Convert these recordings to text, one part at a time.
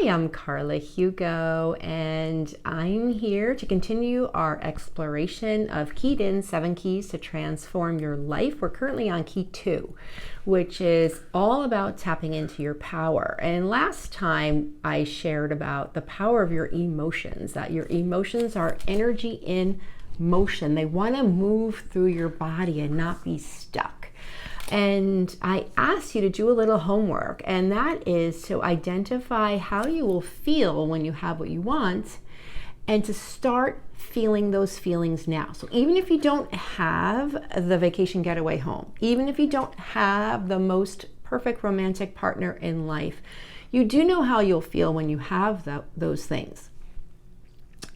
Hi, I'm Carla Hugo, and I'm here to continue our exploration of Keyed In 7 Keys to Transform Your Life. We're currently on Key 2, which is all about tapping into your power. And last time I shared about the power of your emotions, that your emotions are energy in motion. They want to move through your body and not be stuck. And I asked you to do a little homework, and that is to identify how you will feel when you have what you want and to start feeling those feelings now. So even if you don't have the vacation getaway home, even if you don't have the most perfect romantic partner in life, you do know how you'll feel when you have those things.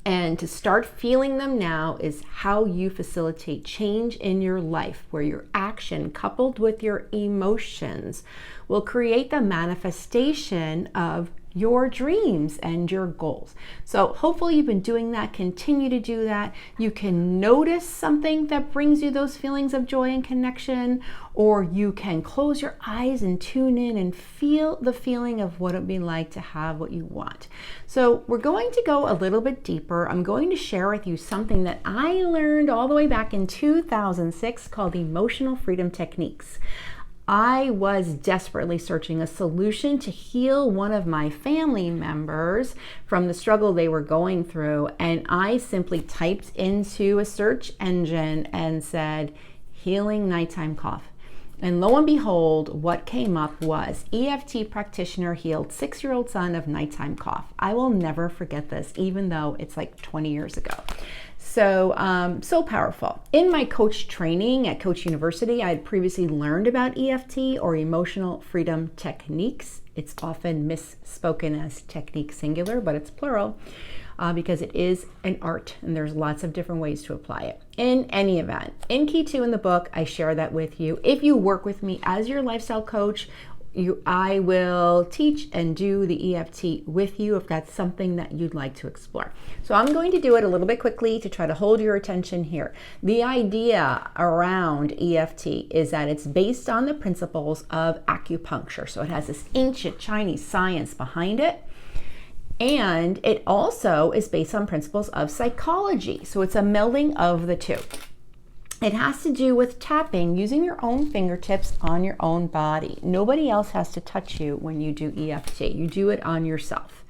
And to start feeling them now is how you facilitate change in your life, where your action coupled with your emotions will create the manifestation of your dreams and your goals. So hopefully you've been doing that. Continue to do that. You can notice something that brings you those feelings of joy and connection, or you can close your eyes and tune in and feel the feeling of what it'd be like to have what you want. So we're going to go a little bit deeper. I'm going to share with you something that I learned all the way back in 2006 called emotional freedom techniques. I was desperately searching a solution to heal one of my family members from the struggle they were going through, and I simply typed into a search engine and said, healing nighttime cough. And lo and behold, what came up was EFT practitioner healed 6-year-old son of nighttime cough. I will never forget this, even though it's like 20 years ago. So powerful. In my coach training at Coach University, I had previously learned about EFT, or emotional freedom techniques. It's often misspoken as technique singular, but it's plural because it is an art and there's lots of different ways to apply it. In any event, in Key 2 in the book, I share that with you. If you work with me as your lifestyle coach, I will teach and do the EFT with you if that's something that you'd like to explore. So I'm going to do it a little bit quickly to try to hold your attention here. The idea around EFT is that it's based on the principles of acupuncture. So it has this ancient Chinese science behind it. And it also is based on principles of psychology. So it's a melding of the two. It has to do with tapping using your own fingertips on your own body. Nobody else has to touch you when you do EFT. You do it on yourself.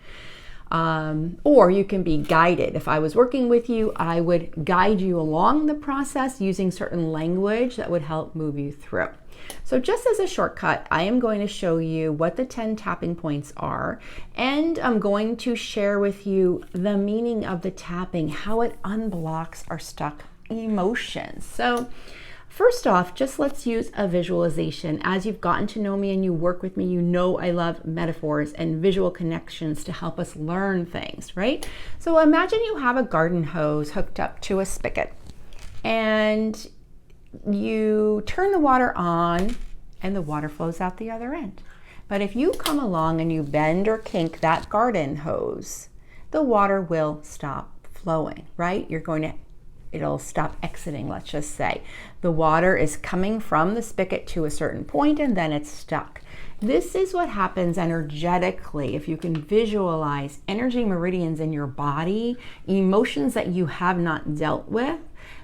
Or you can be guided. If I was working with you, I would guide you along the process using certain language that would help move you through. So just as a shortcut, I am going to show you what the 10 tapping points are, and I'm going to share with you the meaning of the tapping, how it unblocks our stuck emotions. So first off, just let's use a visualization. As you've gotten to know me and you work with me, you know I love metaphors and visual connections to help us learn things, right? So imagine you have a garden hose hooked up to a spigot and you turn the water on and the water flows out the other end. But if you come along and you bend or kink that garden hose, the water will stop flowing, right? It'll stop exiting, let's just say. The water is coming from the spigot to a certain point and then it's stuck. This is what happens energetically. If you can visualize energy meridians in your body, emotions that you have not dealt with,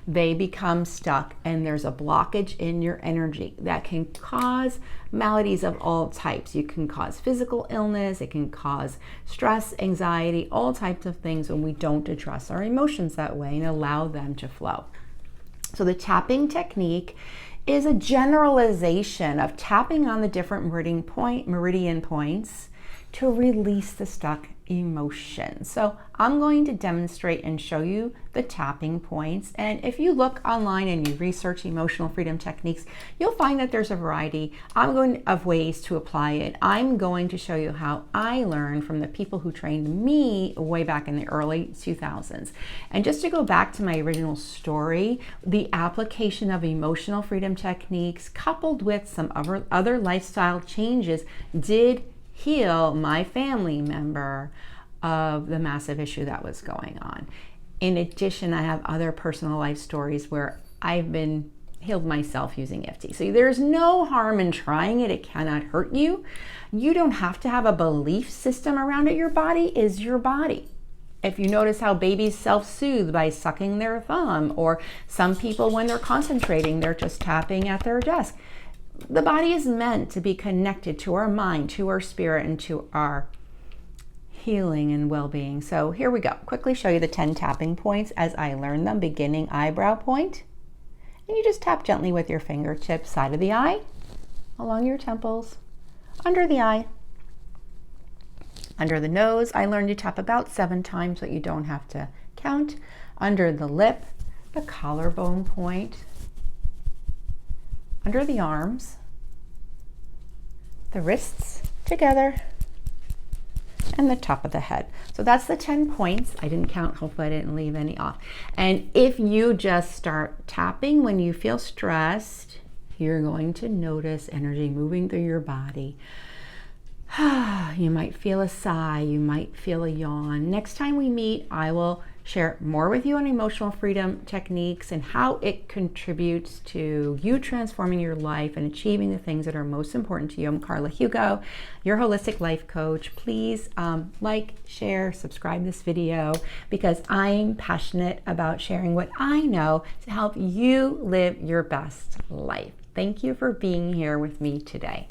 they become stuck and there's a blockage in your energy that can cause maladies of all types. You can cause physical illness, it can cause stress, anxiety, all types of things when we don't address our emotions that way and allow them to flow. So the tapping technique is a generalization of tapping on the different meridian points to release the stuck emotion. So I'm going to demonstrate and show you the tapping points. And if you look online and you research emotional freedom techniques, you'll find that there's a variety of ways to apply it. I'm going to show you how I learned from the people who trained me way back in the early 2000s. And just to go back to my original story, the application of emotional freedom techniques coupled with some other lifestyle changes did heal my family member of the massive issue that was going on. In addition, I have other personal life stories where I've been healed myself using EFT. So there's no harm in trying it. It cannot hurt you. You don't have to have a belief system around it. Your body is your body. If you notice how babies self-soothe by sucking their thumb, or some people when they're concentrating, they're just tapping at their desk. The body is meant to be connected to our mind, to our spirit, and to our healing and well-being. So here we go. Quickly show you the 10 tapping points as I learn them. Beginning eyebrow point. And you just tap gently with your fingertips, side of the eye, along your temples, under the eye, under the nose. I learned you tap about 7 times, but you don't have to count. Under the lip, the collarbone point, under the arms, the wrists together, and the top of the head. So that's the 10 points. I didn't count, hopefully I didn't leave any off. And if you just start tapping when you feel stressed, you're going to notice energy moving through your body. You might feel a sigh, you might feel a yawn. Next time we meet, I will share more with you on emotional freedom techniques and how it contributes to you transforming your life and achieving the things that are most important to you. I'm Carla Hugo, your holistic life coach. Please like, share, subscribe this video, because I'm passionate about sharing what I know to help you live your best life. Thank you for being here with me today.